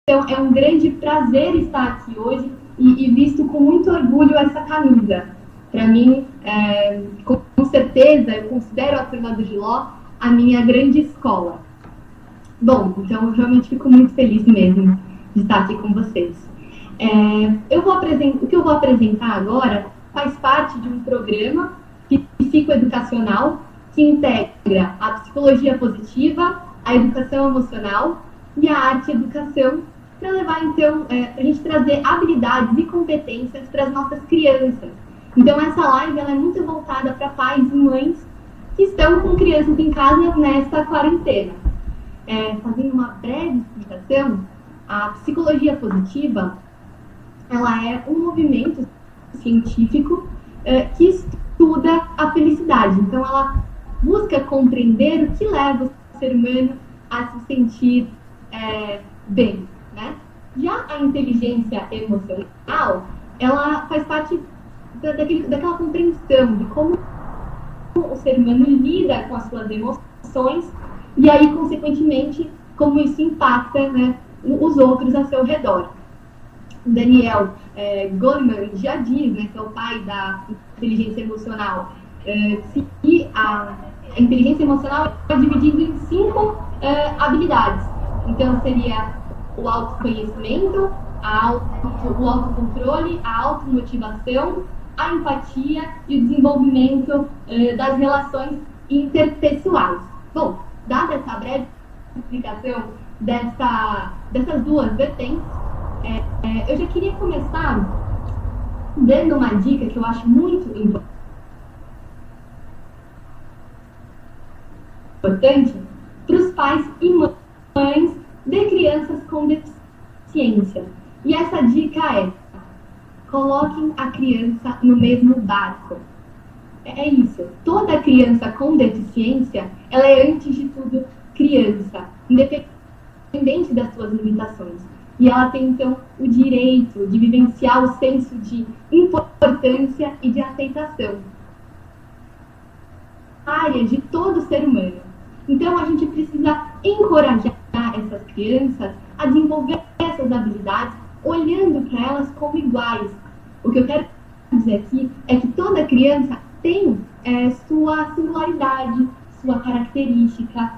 Então, é um grande prazer estar aqui hoje e visto com muito orgulho essa camisa. Para mim, com certeza, eu considero a Turma do Giló a minha grande escola. Bom, então eu realmente fico muito feliz mesmo de estar aqui com vocês. O que eu vou apresentar agora faz parte de um programa psicoeducacional que integra a psicologia positiva, a educação emocional e a arte-educação para levar, então, a gente trazer habilidades e competências para as nossas crianças. Então, essa live ela é muito voltada para pais e mães que estão com crianças em casa nesta quarentena. Fazendo uma breve explicação, a psicologia positiva ela é um movimento científico que estuda a felicidade. Então, ela busca compreender o que leva o ser humano a se sentir bem, né? Já a inteligência emocional, ela faz parte daquela compreensão de como o ser humano lida com as suas emoções e aí, consequentemente, como isso impacta, né, os outros a seu redor. Daniel Goleman já diz, né, que é o pai da inteligência emocional, que a inteligência emocional é dividida em 5 habilidades. Então, seria o autoconhecimento, o autocontrole, a automotivação, a empatia e o desenvolvimento das relações interpessoais. Bom, dada essa breve explicação dessas duas vertentes, eu já queria começar dando uma dica que eu acho muito importante para os pais e mães de crianças com deficiência. E essa dica é: coloquem a criança no mesmo barco. É isso. Toda criança com deficiência, ela é, antes de tudo, criança, independente das suas limitações. E ela tem, então, o direito de vivenciar o senso de importância e de aceitação. Área de todo ser humano. Então, a gente precisa encorajar essas crianças a desenvolver essas habilidades, olhando para elas como iguais. O que eu quero dizer aqui é que toda criança tem sua singularidade, sua característica,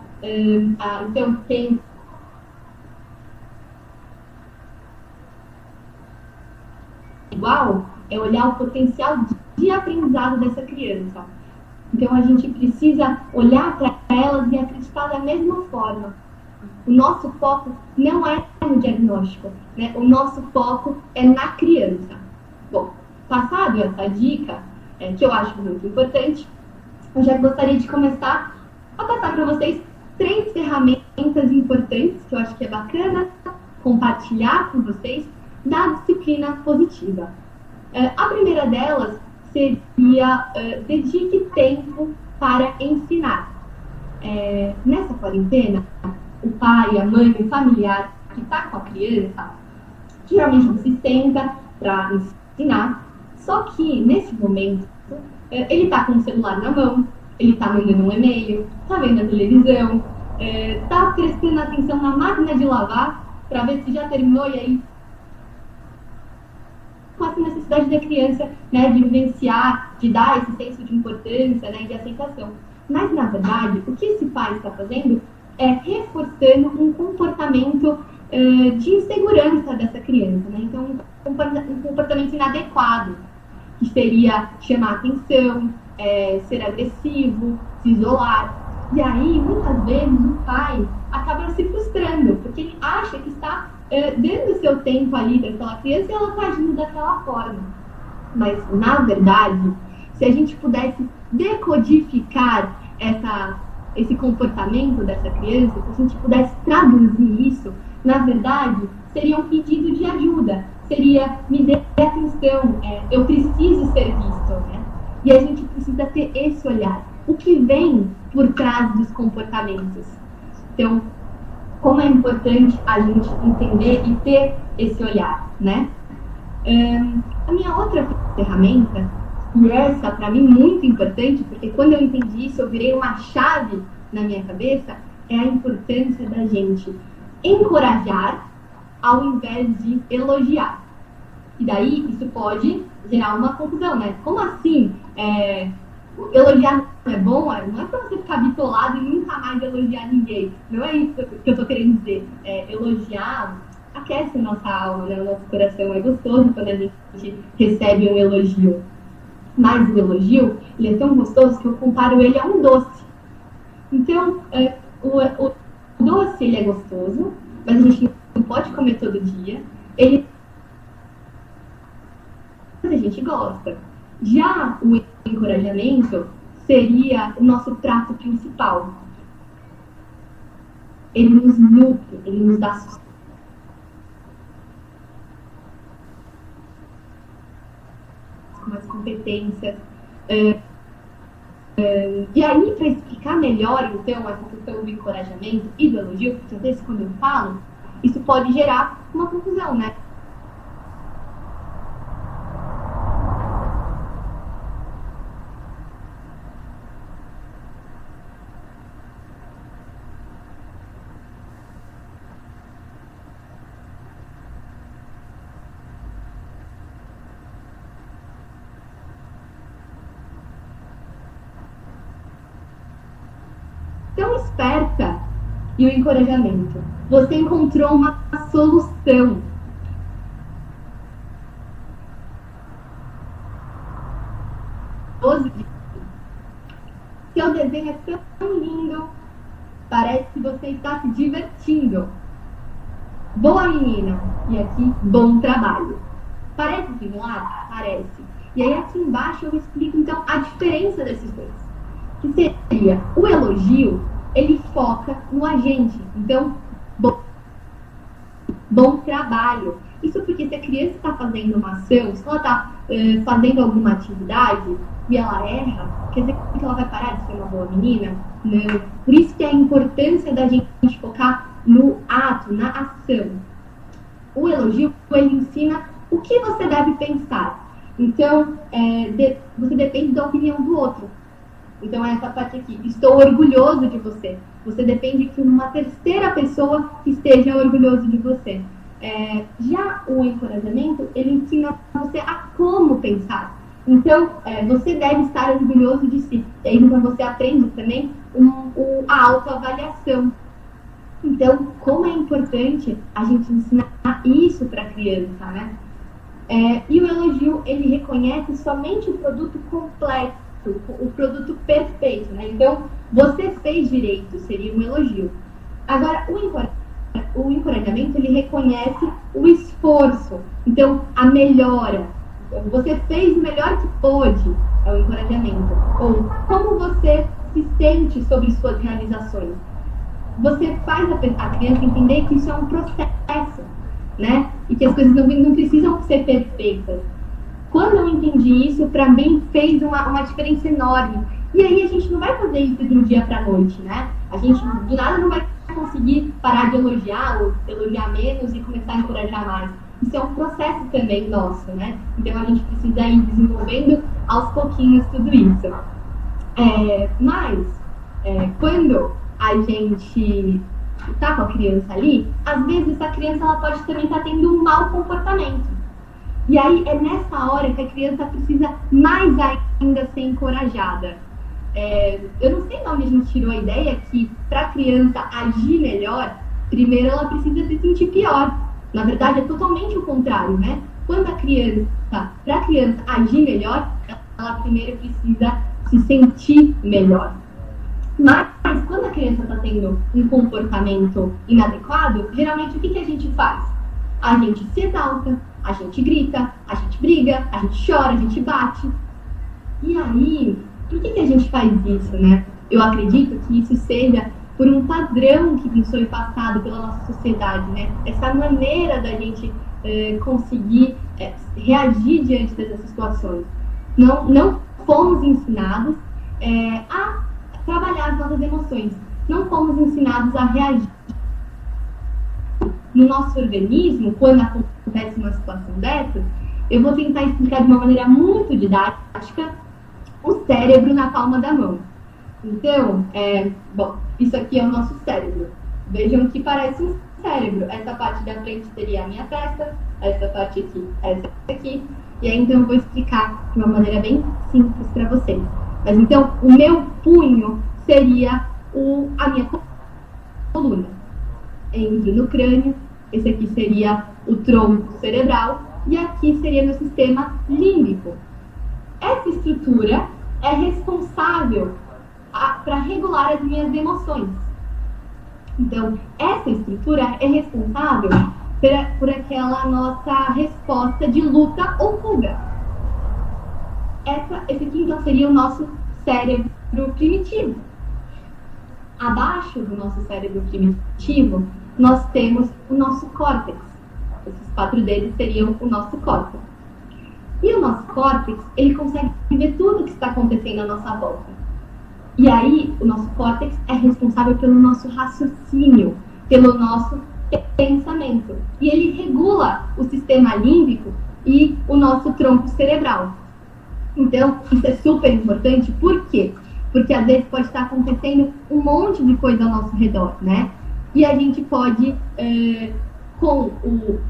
então tem igual é olhar o potencial de aprendizado dessa criança. Então a gente precisa olhar para elas e acreditar da mesma forma. O nosso foco não é no diagnóstico, né? O nosso foco é na criança. Bom, passado essa dica, que eu acho muito importante, eu já gostaria de começar a passar para vocês 3 ferramentas importantes que eu acho que é bacana compartilhar com vocês da disciplina positiva. A primeira delas seria dedique tempo para ensinar. Nessa quarentena, o pai, a mãe, o familiar que está com a criança, geralmente se senta para ensinar, só que nesse momento ele está com o celular na mão, ele está mandando um e-mail, está vendo a televisão, está prestando atenção na máquina de lavar para ver se já terminou e aí com essa necessidade da criança, né, de vivenciar, de dar esse senso de importância, né, de aceitação. Mas, na verdade, o que esse pai está fazendo é reforçando um comportamento de insegurança dessa criança, né? Então, um comportamento inadequado, que seria chamar atenção, ser agressivo, se isolar. E aí, muitas vezes, o pai acaba se frustrando, porque ele acha que está dando o seu tempo ali para aquela criança e ela está agindo daquela forma. Mas, na verdade, se a gente pudesse decodificar esse comportamento dessa criança, se a gente pudesse traduzir isso, na verdade, seria um pedido de ajuda, seria me dê atenção, eu preciso ser visto, né? E a gente precisa ter esse olhar. O que vem por trás dos comportamentos? Então, como é importante a gente entender e ter esse olhar, né? A minha outra ferramenta, e essa para mim muito importante, porque quando eu entendi isso, eu virei uma chave na minha cabeça, é a importância da gente encorajar ao invés de elogiar. E daí isso pode gerar uma confusão, né? Como assim? Elogiar não é bom? Não é pra você ficar bitolado e nunca mais elogiar ninguém. Não é isso que eu tô querendo dizer. Elogiar aquece a nossa alma, né? O nosso coração. É gostoso quando a gente recebe um elogio. Mas o elogio, ele é tão gostoso que eu comparo ele a um doce. Então, o doce, ele é gostoso, mas a gente não pode comer todo dia. Mas a gente gosta. Já o encorajamento seria o nosso prato principal. Ele nos nutre, ele nos dá mais competências. E aí, para explicar melhor, então, essa questão do encorajamento e do elogio, porque às vezes quando eu falo, isso pode gerar uma confusão, né? Tão esperta e o encorajamento. Você encontrou uma solução. Seu desenho é tão lindo, parece que você está se divertindo. Boa menina, e aqui, bom trabalho. Parece similar? Parece. E aí aqui embaixo eu explico então a diferença desses dois. Que seria, o elogio, ele foca no agente. Então, bom trabalho. Isso porque se a criança está fazendo uma ação, se ela está fazendo alguma atividade e ela erra, quer dizer que ela vai parar de ser uma boa menina? Não. Por isso que é a importância da gente focar no ato, na ação. O elogio, ele ensina o que você deve pensar. Então, você depende da opinião do outro. Então, essa parte aqui, estou orgulhoso de você. Você depende que uma terceira pessoa esteja orgulhoso de você. Já o encorajamento, ele ensina você a como pensar. Então, você deve estar orgulhoso de si. E aí, então, você aprende também a autoavaliação. Então, como é importante a gente ensinar isso para a criança, né? E o elogio, ele reconhece somente o produto completo, o produto perfeito, né? Então, você fez direito, seria um elogio. Agora, o encorajamento, ele reconhece o esforço, então, a melhora. Você fez o melhor que pôde, é o encorajamento. Ou como você se sente sobre suas realizações. Você faz a criança entender que isso é um processo, né? E que as coisas não precisam ser perfeitas. Quando eu entendi isso, para mim fez uma diferença enorme. E aí a gente não vai fazer isso de um dia para a noite, né? A gente do nada não vai conseguir parar de elogiar ou elogiar menos e começar a encorajar mais. Isso é um processo também nosso, né? Então a gente precisa ir desenvolvendo aos pouquinhos tudo isso. Mas quando a gente está com a criança ali, às vezes essa criança ela pode também estar tendo um mau comportamento. E aí é nessa hora que a criança precisa mais ainda ser encorajada. Eu não sei de onde a gente tirou a ideia que para a criança agir melhor, primeiro ela precisa se sentir pior. Na verdade é totalmente o contrário, né? Quando para a criança agir melhor, ela primeiro precisa se sentir melhor. Mas quando a criança está tendo um comportamento inadequado, geralmente o que a gente faz? A gente se exalta, a gente grita, a gente briga, a gente chora, a gente bate. E aí, por que a gente faz isso, né? Eu acredito que isso seja por um padrão que nos foi passado pela nossa sociedade, né? Essa maneira da gente conseguir reagir diante dessas situações. Não fomos ensinados a trabalhar as nossas emoções. Não fomos ensinados a reagir. No nosso organismo, quando acontece uma situação dessa, eu vou tentar explicar de uma maneira muito didática o cérebro na palma da mão. Então, isso aqui é o nosso cérebro. Vejam que parece um cérebro. Essa parte da frente seria a minha testa, essa parte aqui, essa aqui. E aí, então, eu vou explicar de uma maneira bem simples para vocês. Mas, então, o meu punho seria a minha coluna. Entro no crânio, esse aqui seria o tronco cerebral, e aqui seria meu sistema límbico. Essa estrutura é responsável para regular as minhas emoções. Então, essa estrutura é responsável por aquela nossa resposta de luta ou fuga. Esse aqui, então, seria o nosso cérebro primitivo. Abaixo do nosso cérebro primitivo, nós temos o nosso córtex. Esses 4 dedos seriam o nosso córtex. E o nosso córtex, ele consegue ver tudo o que está acontecendo à nossa volta. E aí, o nosso córtex é responsável pelo nosso raciocínio, pelo nosso pensamento. E ele regula o sistema límbico e o nosso tronco cerebral. Então, isso é super importante. Por quê? Porque às vezes pode estar acontecendo um monte de coisa ao nosso redor, né? E a gente pode, com o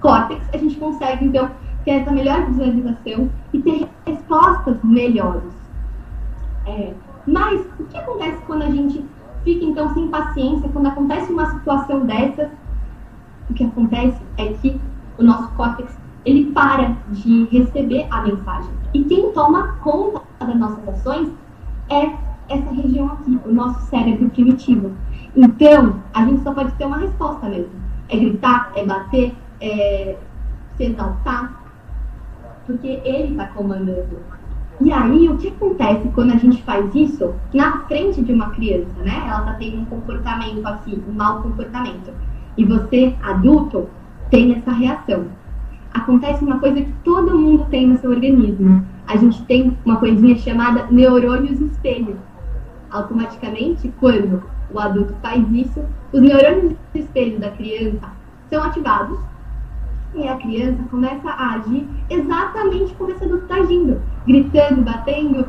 córtex, a gente consegue, então, ter essa melhor visualização e ter respostas melhores. Mas o que acontece quando a gente fica, então, sem paciência, quando acontece uma situação dessas? O que acontece é que o nosso córtex, ele para de receber a mensagem. E quem toma conta das nossas ações é essa região aqui, o nosso cérebro primitivo. Então, a gente só pode ter uma resposta mesmo. É gritar, é bater, é se exaltar, porque ele está comandando. E aí, o que acontece quando a gente faz isso na frente de uma criança, né? Ela está tendo um comportamento assim, um mau comportamento. E você, adulto, tem essa reação. Acontece uma coisa que todo mundo tem no seu organismo. A gente tem uma coisinha chamada neurônios espelho. Automaticamente, quando o adulto faz isso, os neurônios espelho da criança são ativados e a criança começa a agir exatamente como esse adulto está agindo, gritando, batendo,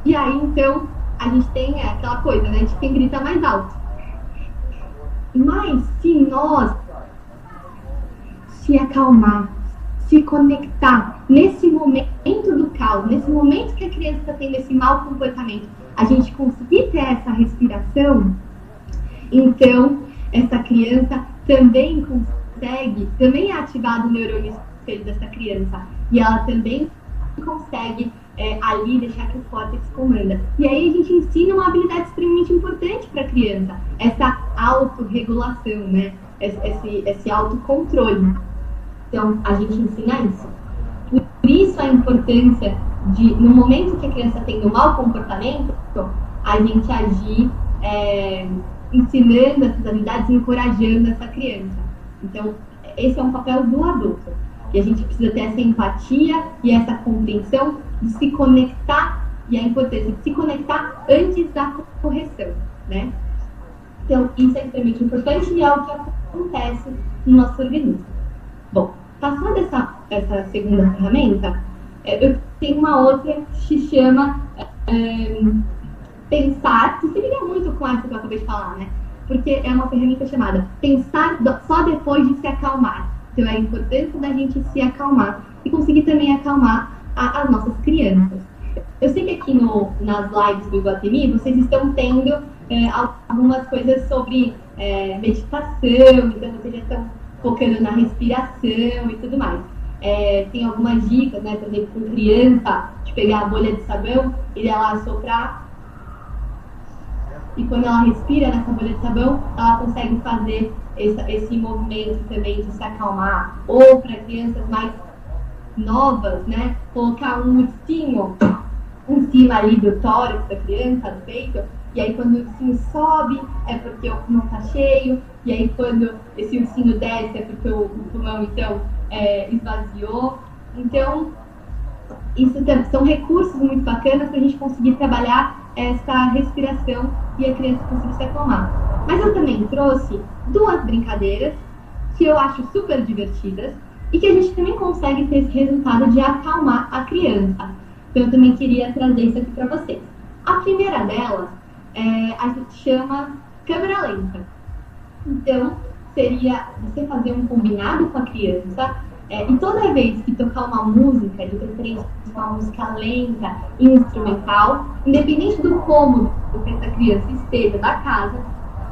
e aí então a gente tem aquela coisa, né, de quem grita mais alto. Mas se nós se acalmar, se conectar nesse momento do caos, nesse momento que a criança está tendo esse mau comportamento, a gente conseguir ter essa respiração, então essa criança também também é ativado o neurônio espelho dessa criança, e ela também consegue ali deixar que o córtex comanda. E aí a gente ensina uma habilidade extremamente importante para a criança, essa autorregulação, né? Esse autocontrole. Então, a gente ensina isso. Por isso a importância de, no momento que a criança tem um mau comportamento, a gente agir ensinando essas habilidades, encorajando essa criança. Então, esse é um papel do adulto. E a gente precisa ter essa empatia e essa compreensão de se conectar, e a importância de se conectar antes da correção, né? Então, isso é extremamente importante e é o que acontece no nosso organismo. Bom, passando essa segunda ferramenta, eu tenho uma outra que se chama pensar, que se liga muito com essa que eu acabei de falar, né? Porque é uma ferramenta chamada pensar só depois de se acalmar. Então, é a importância da gente se acalmar e conseguir também acalmar as nossas crianças. Eu sei que aqui nas lives do Iguatemi, vocês estão tendo algumas coisas sobre meditação, então vocês já estão focando na respiração e tudo mais. Tem algumas dicas, né, por exemplo, com criança, de pegar a bolha de sabão e ela soprar. E quando ela respira nessa bolha de sabão, ela consegue fazer esse movimento também de se acalmar. Ou para crianças mais novas, né, colocar um ursinho em cima ali do tórax da criança, do peito. E aí quando o ursinho sobe, é porque o pulmão está cheio. E aí quando esse ursinho desce, é porque o pulmão, então, esvaziou. Então, isso são recursos muito bacanas para a gente conseguir trabalhar essa respiração e a criança conseguir se acalmar. Mas eu também trouxe 2 brincadeiras que eu acho super divertidas e que a gente também consegue ter esse resultado de acalmar a criança. Então eu também queria trazer isso aqui para vocês. A primeira delas, a gente chama câmera lenta. Então, seria você fazer um combinado com a criança, e toda vez que tocar uma música, de preferência uma música lenta, instrumental, independente do cômodo que essa criança esteja da casa,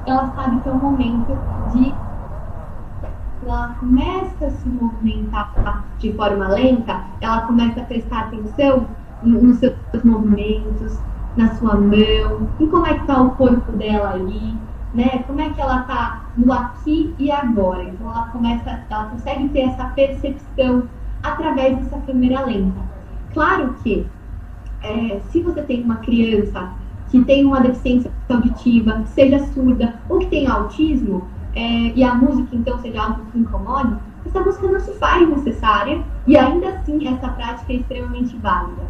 ela sabe que é o momento de ela começa a se movimentar de forma lenta, ela começa a prestar atenção nos seus movimentos, na sua mão, em como é que está o corpo dela ali, né? Como é que ela está no aqui e agora. Então ela consegue ter essa percepção através dessa câmera lenta. Claro que se você tem uma criança que tem uma deficiência auditiva, que seja surda ou que tenha autismo, e a música então seja algo que incomode, essa música não se faz necessária e ainda assim essa prática é extremamente válida.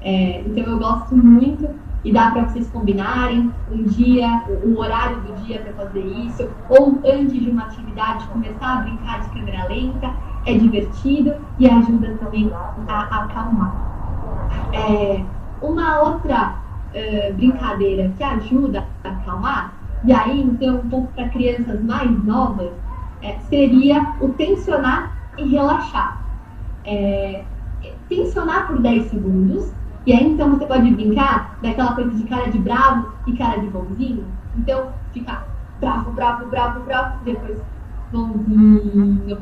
Então eu gosto muito e dá para vocês combinarem um dia, um horário do dia para fazer isso, ou antes de uma atividade começar a brincar de câmera lenta, é divertido e ajuda também a acalmar. Uma outra brincadeira que ajuda a acalmar, e aí então um pouco para crianças mais novas, seria o tensionar e relaxar. Tensionar por 10 segundos, e aí então você pode brincar daquela coisa de cara de bravo e cara de bonzinho. Então fica bravo, bravo, bravo, bravo, depois bonzinho,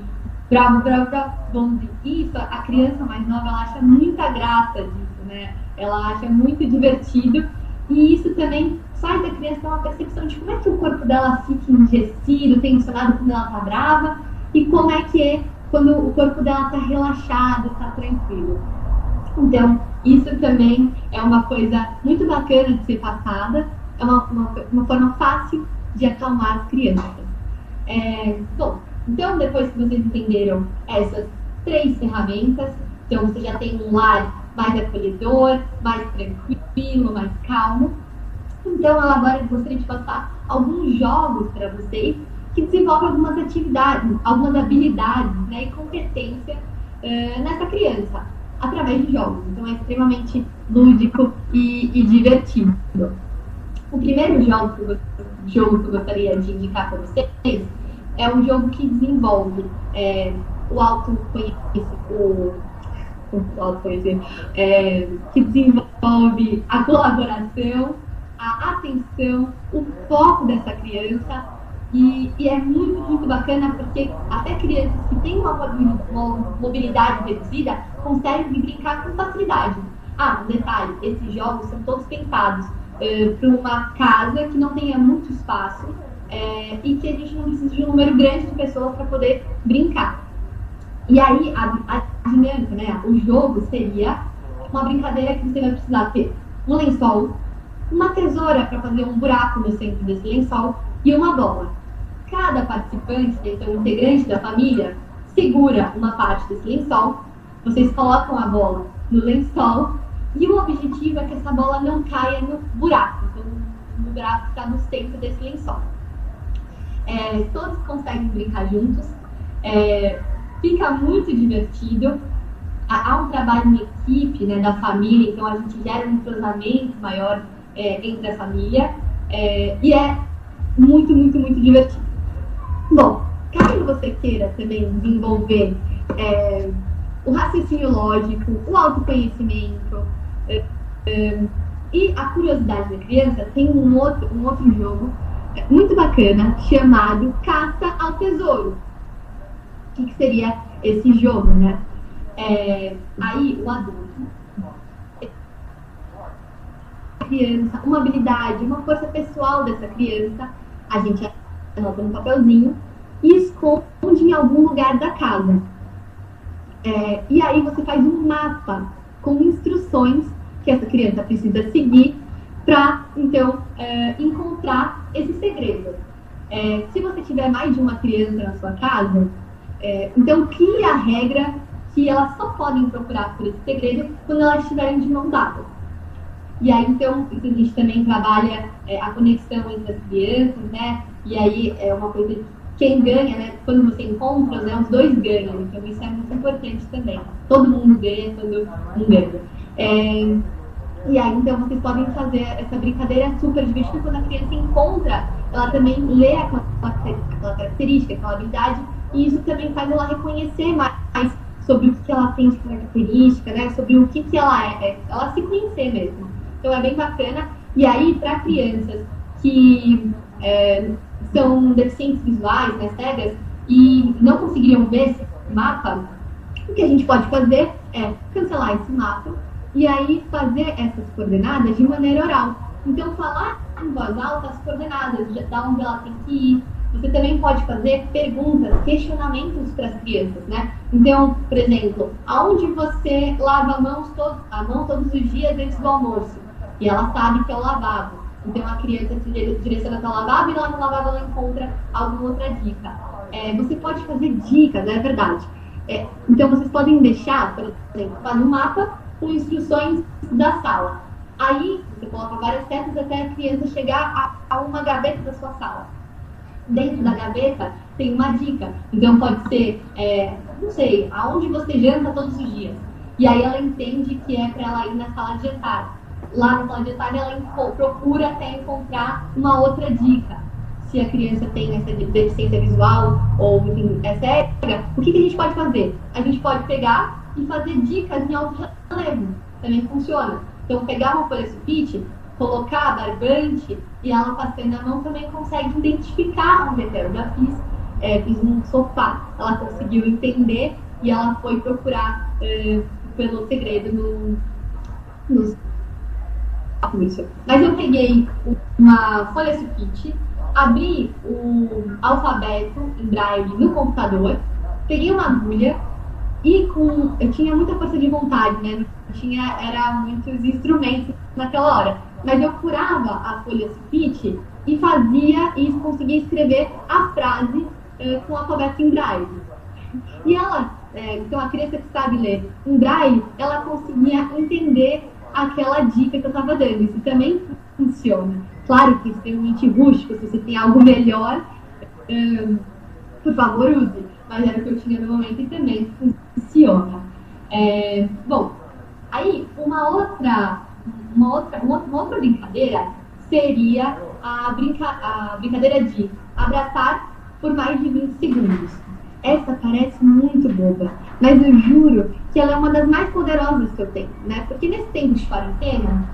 bravo, bravo, bravo, bonzinho. Isso, a criança mais nova, ela acha muita graça disso, né? Ela acha muito divertido, e isso também faz a criança ter uma percepção de como é que o corpo dela fica enrijecido, tensionado quando ela tá brava, e como é que é quando o corpo dela tá relaxado, tá tranquilo. Então, isso também é uma coisa muito bacana de ser passada, é uma forma fácil de acalmar as crianças. Bom, então depois que vocês entenderam essas 3 ferramentas, então você já tem um lar mais acolhedor, mais tranquilo, mais calmo. Então, eu agora gostaria de passar alguns jogos para vocês que desenvolvem algumas atividades, algumas habilidades, né, e competência nessa criança, através de jogos. Então, é extremamente lúdico e divertido. O primeiro jogo que eu gostaria de indicar para vocês é um jogo que desenvolve o autoconhecimento, que desenvolve a colaboração, a atenção, o foco dessa criança, e é muito, muito bacana porque até crianças que têm uma mobilidade reduzida conseguem brincar com facilidade. Um detalhe, esses jogos são todos pensados para uma casa que não tenha muito espaço e que a gente não precisa de um número grande de pessoas para poder brincar. E aí, a dinâmica, né? O jogo seria uma brincadeira que você vai precisar ter um lençol, uma tesoura para fazer um buraco no centro desse lençol e uma bola. Cada participante, então integrante da família, segura uma parte desse lençol, vocês colocam a bola no lençol e o objetivo é que essa bola não caia no buraco, então o buraco está no centro desse lençol. Todos conseguem brincar juntos, fica muito divertido, há um trabalho em equipe, né, da família, então a gente gera um entrosamento maior entre a família, e é muito, muito, muito divertido. Bom, caso você queira também desenvolver o raciocínio lógico, o autoconhecimento e a curiosidade da criança, tem um outro jogo muito bacana chamado Caça ao Tesouro. O que seria esse jogo, né? Aí o adulto, a criança, uma habilidade, uma força pessoal dessa criança, a gente anota no papelzinho e esconde em algum lugar da casa. E aí você faz um mapa com instruções que essa criança precisa seguir para, então, encontrar esse segredo. Se você tiver mais de uma criança na sua casa, então crie a regra que elas só podem procurar por esse segredo quando elas estiverem de mão dada. E aí, então, a gente também trabalha a conexão entre as crianças, né? E aí é uma coisa que quem ganha, né? Quando você encontra, né, os dois ganham. Então isso é muito importante também. Todo mundo ganha quando um ganha. E aí, então, vocês podem fazer essa brincadeira super divertida quando a criança encontra ela também lê aquela característica, aquela habilidade, e isso também faz ela reconhecer mais sobre o que ela tem de característica, né? Sobre o que ela ela se conhecer mesmo. Então é bem bacana. E aí, para crianças que são deficientes visuais, né, cegas, e não conseguiriam ver esse mapa, o que a gente pode fazer é cancelar esse mapa e aí fazer essas coordenadas de maneira oral. Então, falar em voz alta as coordenadas, da onde ela tem que ir. Você também pode fazer perguntas, questionamentos para as crianças, né? Então, por exemplo, aonde você lava a mão todos os dias antes do almoço? E ela sabe que é o lavabo. Então, a criança se direciona para o lavabo e lá no lavabo ela encontra alguma outra dica. Você pode fazer dicas, é verdade. Então, vocês podem deixar, por exemplo, fazer um mapa com instruções da sala. Aí, você coloca várias setas até a criança chegar a uma gaveta da sua sala. Dentro da gaveta tem uma dica. Então, pode ser, não sei, aonde você janta todos os dias. E aí ela entende que é para ela ir na sala de jantar. Lá na sala de jantar, ela procura até encontrar uma outra dica. Se a criança tem essa deficiência visual ou, enfim, é cega, o que a gente pode fazer? A gente pode pegar e fazer dicas em alto relevo. Também funciona. Então, pegar uma folha sulfite, colocar barbante e ela passando a mão também consegue identificar onde é. Eu já fiz um sofá, ela conseguiu entender e ela foi procurar pelo segredo nos curso. Mas eu peguei uma folha sulfite, abri o alfabeto em braille no computador, peguei uma agulha e eu tinha muita força de vontade, né? Era muitos instrumentos naquela hora. Mas eu furava a folha sulfite e conseguia escrever a frase com o alfabeto em braille. E ela, então a criança que sabe ler em braille, ela conseguia entender aquela dica que eu estava dando. Isso também funciona. Claro que é extremamente rústico, se você tem algo melhor, por favor, use. Mas era o que eu tinha no momento e também funciona. Bom, aí uma outra brincadeira seria a brincadeira de abraçar por mais de 20 segundos. Essa parece muito boba, mas eu juro que ela é uma das mais poderosas que eu tenho, né? Porque nesse tempo de quarentena,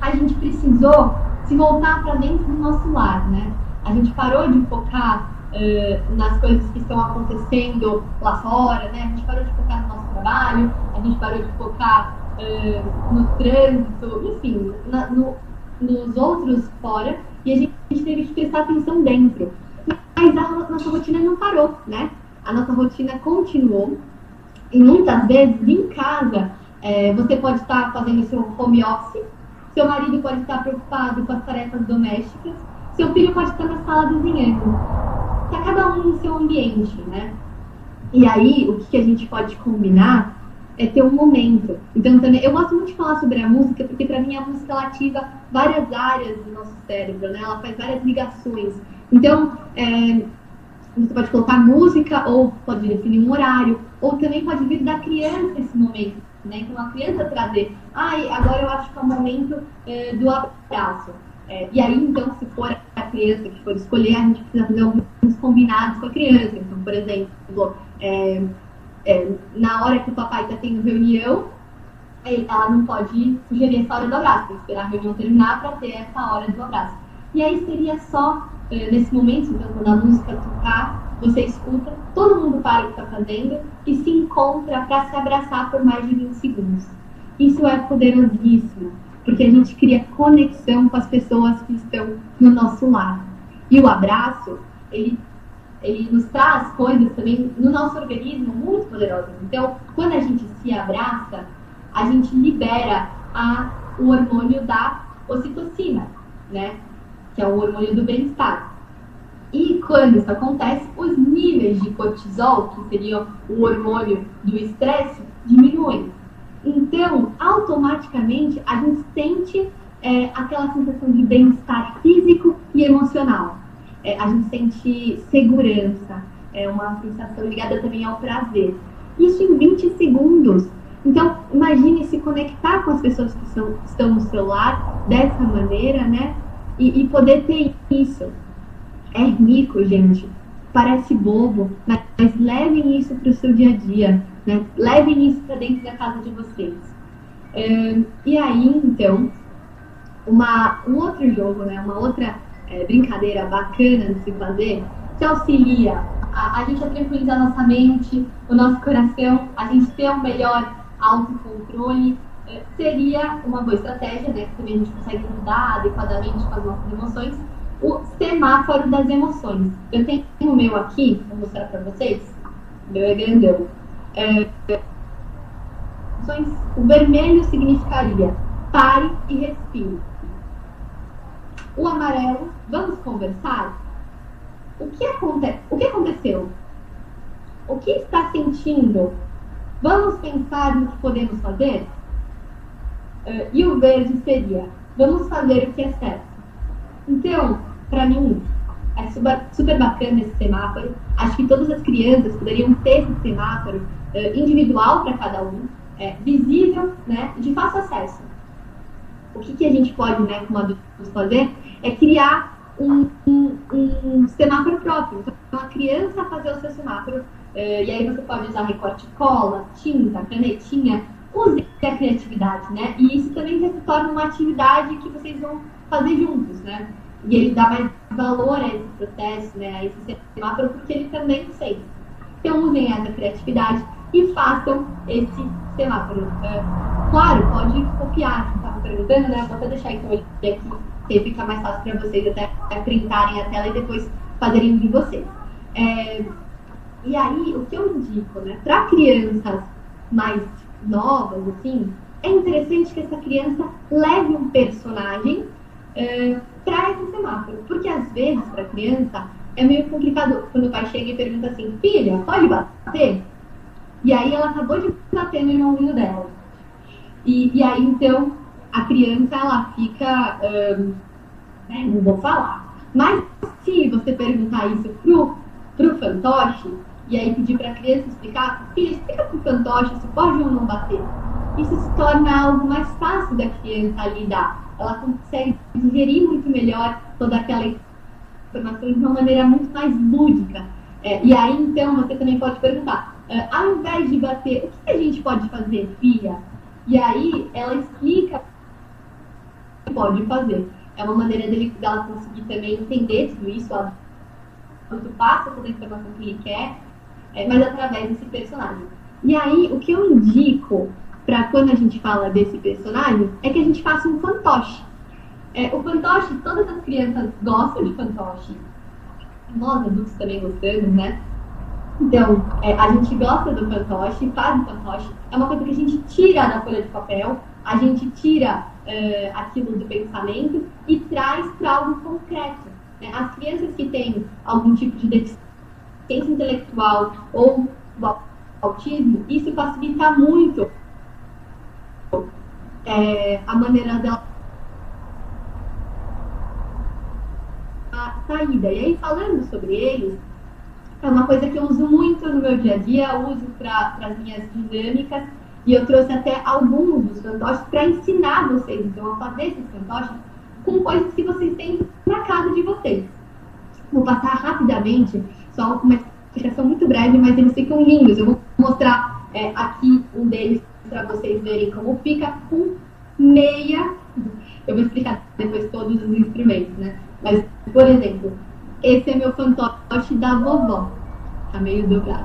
a gente precisou se voltar para dentro do nosso lar, né? A gente parou de focar nas coisas que estão acontecendo lá fora, né? A gente parou de focar no nosso trabalho, a gente parou de focar no trânsito, enfim, nos outros fora, e a gente teve que prestar atenção dentro. Mas a nossa rotina não parou, né? A nossa rotina continuou, e muitas vezes em casa você pode estar fazendo seu home office, seu marido pode estar preocupado com as tarefas domésticas, seu filho pode estar na sala desenhando. Está cada um no seu ambiente, né? E aí, o que a gente pode combinar é ter um momento. Então, também, eu gosto muito de falar sobre a música, porque para mim a música ela ativa várias áreas do nosso cérebro, né? Ela faz várias ligações. Então, você pode colocar música, ou pode definir um horário, ou também pode vir da criança esse momento, né? Então, a criança trazer, agora eu acho que é o momento do abraço. E aí, então, se for a criança que for escolher, a gente precisa fazer alguns combinados com a criança. Então, por exemplo, na hora que o papai está tendo reunião, ela não pode sugerir essa hora do abraço, tem que esperar a reunião terminar para ter essa hora do abraço. E aí seria só, nesse momento, então, quando a música tocar, você escuta, todo mundo para o que está fazendo e se encontra para se abraçar por mais de 20 segundos. Isso é poderosíssimo, porque a gente cria conexão com as pessoas que estão no nosso lar. E o abraço, ele nos traz coisas também no nosso organismo muito poderosas. Então, quando a gente se abraça, a gente libera o hormônio da ocitocina, né? Que é o hormônio do bem-estar. E quando isso acontece, os níveis de cortisol, que seria o hormônio do estresse, diminuem. Então, automaticamente, a gente sente aquela sensação de bem-estar físico e emocional. A gente sente segurança, uma sensação ligada também ao prazer. Isso em 20 segundos. Então, imagine se conectar com as pessoas que estão no seu lar dessa maneira, né? E poder ter isso. É rico, gente. Parece bobo, mas levem isso para o seu dia a dia, né? Levem isso para dentro da casa de vocês. E aí, então, um outro jogo, né? Uma outra brincadeira bacana de se fazer, que auxilia a gente a tranquilizar nossa mente, o nosso coração, a gente ter um melhor autocontrole, seria uma boa estratégia, né? Que também a gente consegue lidar adequadamente com as nossas emoções, o semáforo das emoções. Eu tenho o meu aqui, vou mostrar para vocês. O meu é grandão. O vermelho significaria pare e respire. O amarelo, vamos conversar? O que aconteceu? O que está sentindo? Vamos pensar no que podemos fazer? E o verde seria, vamos fazer o que é certo. Então, para mim, é super bacana esse semáforo. Acho que todas as crianças poderiam ter esse semáforo individual para cada um, visível, né, de fácil acesso. O que a gente pode, né, como adultos, fazer é criar um semáforo próprio. Então, a criança fazer o seu semáforo, e aí você pode usar recorte de cola, tinta, canetinha, use a criatividade, né? E isso também se torna uma atividade que vocês vão fazer juntos, né? E ele dá mais valor a esse processo, né, a esse semáforo, porque ele também fez. Então, usem essa criatividade e façam esse semáforo. Claro, pode copiar, estava perguntando, né? Vou até deixar então ele aqui, que aí fica mais fácil para vocês até printarem a tela e depois fazerem de vocês. E aí, o que eu indico, né, para crianças mais novas, assim, é interessante que essa criança leve um personagem para esse semáforo, porque às vezes para a criança é meio complicado quando o pai chega e pergunta assim, filha, pode bater? E aí ela acabou de bater no irmãozinho dela. E aí então a criança ela fica, não vou falar, mas se você perguntar isso pro fantoche, e aí pedir para a criança explicar, filha, explica pro fantoche se pode ou não bater. Isso se torna algo mais fácil da criança lidar. Ela consegue digerir muito melhor toda aquela informação de uma maneira muito mais lúdica. E aí, então, você também pode perguntar, ao invés de bater, o que a gente pode fazer, filha? E aí, ela explica o que pode fazer. É uma maneira dela conseguir também entender tudo isso, quando passa toda a informação que ele quer, mas através desse personagem. E aí, o que eu indico para quando a gente fala desse personagem é que a gente faça um fantoche. O fantoche, todas as crianças gostam de fantoche. Nós adultos também gostamos, né? Então, a gente gosta do fantoche, faz o fantoche. É uma coisa que a gente tira da folha de papel, a gente tira aquilo do pensamento e traz para algo concreto. Né? As crianças que têm algum tipo de deficiência intelectual ou autismo, isso facilita muito a maneira dela a saída. E aí, falando sobre eles, é uma coisa que eu uso muito no meu dia a dia, uso para as minhas dinâmicas, e eu trouxe até alguns dos fantoches para ensinar vocês, então, a fazer esses fantoches com coisas que vocês têm na casa de vocês. Vou passar rapidamente, só uma explicação muito breve, mas eles ficam lindos. Eu vou mostrar aqui um deles para vocês verem como fica com meia. Eu vou explicar depois todos os instrumentos, né? Mas, por exemplo, esse é meu fantoche da vovó. Tá meio dobrado.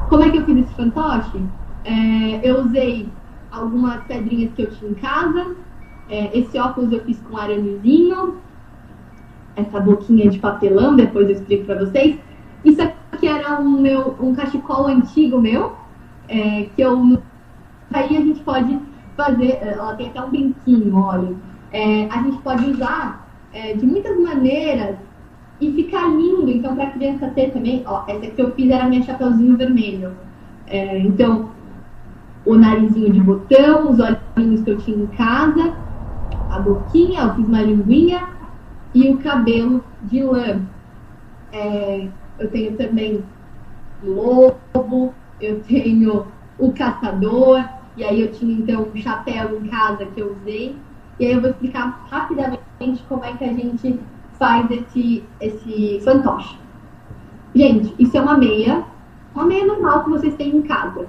Como é que eu fiz esse fantoche? Eu usei algumas pedrinhas que eu tinha em casa. Esse óculos eu fiz com aramezinho. Essa boquinha de papelão, depois eu explico pra vocês. Isso aqui era um cachecol antigo meu, que eu... Aí a gente pode fazer... Ela tem até um brinquinho, olha. A gente pode usar de muitas maneiras e ficar lindo. Então, pra criança ter também... Ó, essa que eu fiz era minha chapeuzinho vermelho. Então, o narizinho de botão, os olhinhos que eu tinha em casa, a boquinha, eu fiz uma linguinha e o cabelo de lã. Eu tenho também o lobo, eu tenho o caçador, e aí eu tinha então um chapéu em casa que eu usei. E aí eu vou explicar rapidamente como é que a gente faz esse fantoche. Gente, isso é uma meia normal que vocês têm em casa.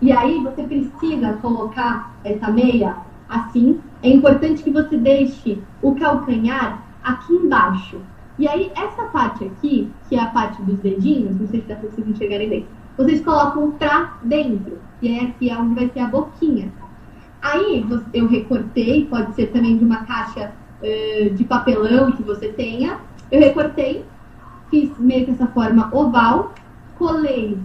E aí você precisa colocar essa meia assim. É importante que você deixe o calcanhar aqui embaixo. E aí, essa parte aqui, que é a parte dos dedinhos, não sei se dá pra vocês enxergarem bem, vocês colocam pra dentro. E aí aqui é onde vai ser a boquinha. Aí eu recortei, pode ser também de uma caixa de papelão que você tenha. Eu recortei, fiz meio que essa forma oval, colei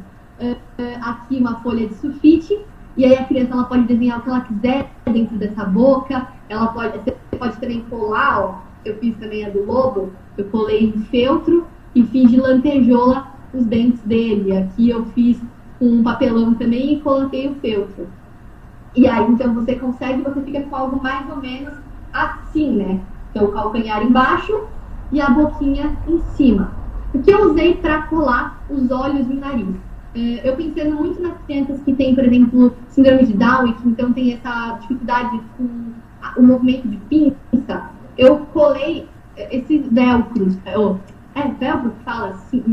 aqui uma folha de sulfite, e aí a criança ela pode desenhar o que ela quiser dentro dessa boca. Você pode também colar, ó, eu fiz também a do lobo, eu colei em feltro e fiz de lantejola os dentes dele. Aqui eu fiz com um papelão também e coloquei o feltro. E aí, então, você fica com algo mais ou menos assim, né? Então, o calcanhar embaixo e a boquinha em cima. O que eu usei para colar os olhos e o nariz? Eu pensando muito nas crianças que têm, por exemplo, síndrome de Down e que então tem essa dificuldade com o movimento de pinça. Eu colei esses velcros. Velcro que fala? Sim,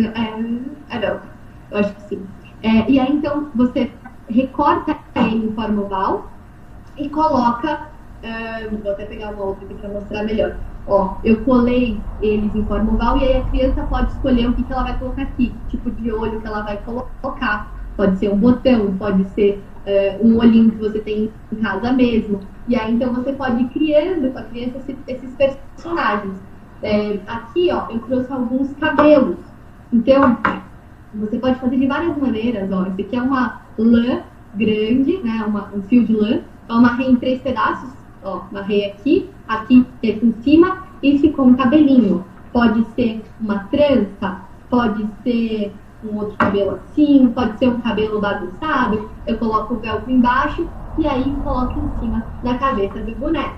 é velcro. Eu acho que sim. E aí, então, você recorta ele em forma oval e coloca... vou até pegar uma outra aqui para mostrar melhor. Ó, eu colei eles em forma oval e aí a criança pode escolher o que ela vai colocar aqui. Que tipo de olho que ela vai colocar. Pode ser um botão, pode ser um olhinho que você tem em casa mesmo. E aí, então, você pode ir criando com a criança esses personagens. Aqui, ó, eu trouxe alguns cabelos. Então, você pode fazer de várias maneiras, ó. Esse aqui é uma lã grande, né? Um fio de lã. Eu amarrei em 3 pedaços, ó. Amarrei aqui em cima e ficou um cabelinho. Pode ser uma trança, pode ser um outro cabelo assim, pode ser um cabelo bagunçado. Eu coloco o velcro embaixo e aí coloco em cima da cabeça do boneco.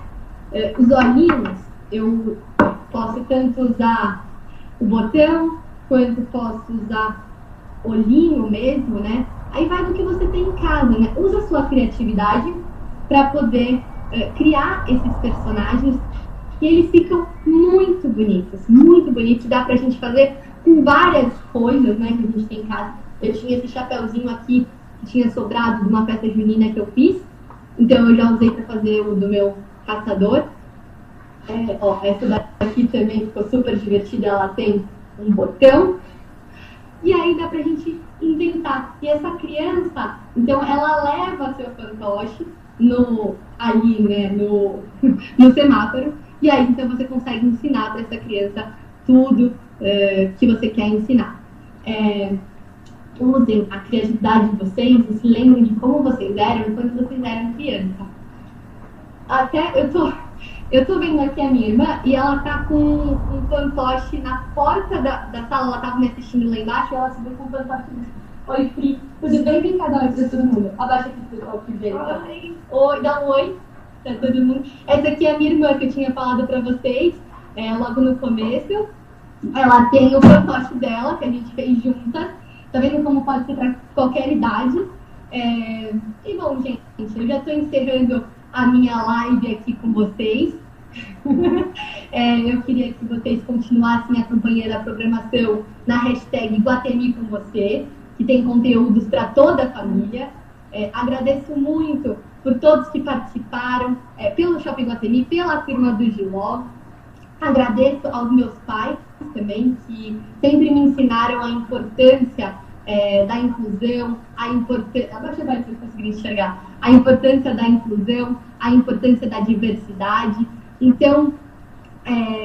Os olhinhos, eu posso tanto usar o botão, quanto posso usar olhinho mesmo, né? Aí vai do que você tem em casa, né? Usa a sua criatividade para poder criar esses personagens e eles ficam muito bonitos. Dá pra gente fazer com várias coisas, né, que a gente tem em casa. Eu tinha esse chapéuzinho aqui que tinha sobrado de uma festa junina que eu fiz, então eu já usei para fazer o do meu caçador. Essa daqui também ficou super divertida, ela tem um botão. E aí dá pra gente inventar. E essa criança, então, ela leva seu fantoche ali, né, no semáforo. E aí, então, você consegue ensinar para essa criança tudo que você quer ensinar. Usem a criatividade de vocês e se lembrem de como vocês eram quando vocês eram criança. Até eu tô vendo aqui a minha irmã e ela tá com um fantoche na porta da sala. Ela tava me assistindo lá embaixo e ela subiu com um fantoche. Oi, Pri. Tudo bem? Vem cá dar oi pra todo mundo. Abaixa aqui pro pessoal que vê. Oi, dá um oi pra todo mundo. Essa aqui é a minha irmã que eu tinha falado pra vocês logo no começo. Ela tem o fantoche dela, que a gente fez juntas. Tá vendo como pode ser pra qualquer idade. E bom, gente, eu já tô encerrando a minha live aqui com vocês. Eu queria que vocês continuassem acompanhando a programação na hashtag Iguatemi com você, que tem conteúdos para toda a família. Agradeço muito por todos que participaram, pelo Shopping Iguatemi, pela firma do Giló. Agradeço aos meus pais também, que sempre me ensinaram a importância da inclusão, abaixa mais para conseguir enxergar, a importância da inclusão, a importância da diversidade. Então,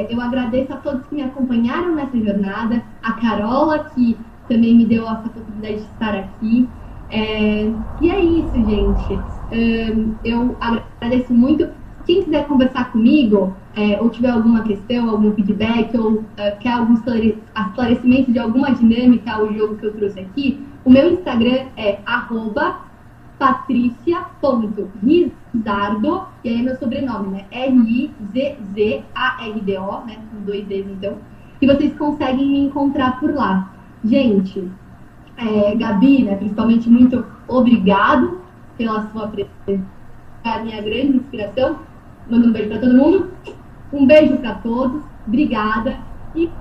eu agradeço a todos que me acompanharam nessa jornada, a Carola, que também me deu essa possibilidade de estar aqui. E é isso, gente. Eu agradeço muito. Quem quiser conversar comigo, ou tiver alguma questão, algum feedback, ou quer algum esclarecimento de alguma dinâmica ao jogo que eu trouxe aqui, o meu Instagram é @patricia.rizardo, e aí é meu sobrenome, né? Rizzardo, né? Com 2 Ds, então. E vocês conseguem me encontrar por lá. Gente, Gabi, né, principalmente, muito obrigado pela sua presença, a minha grande inspiração. Manda um beijo pra todo mundo. Um beijo para todos, obrigada e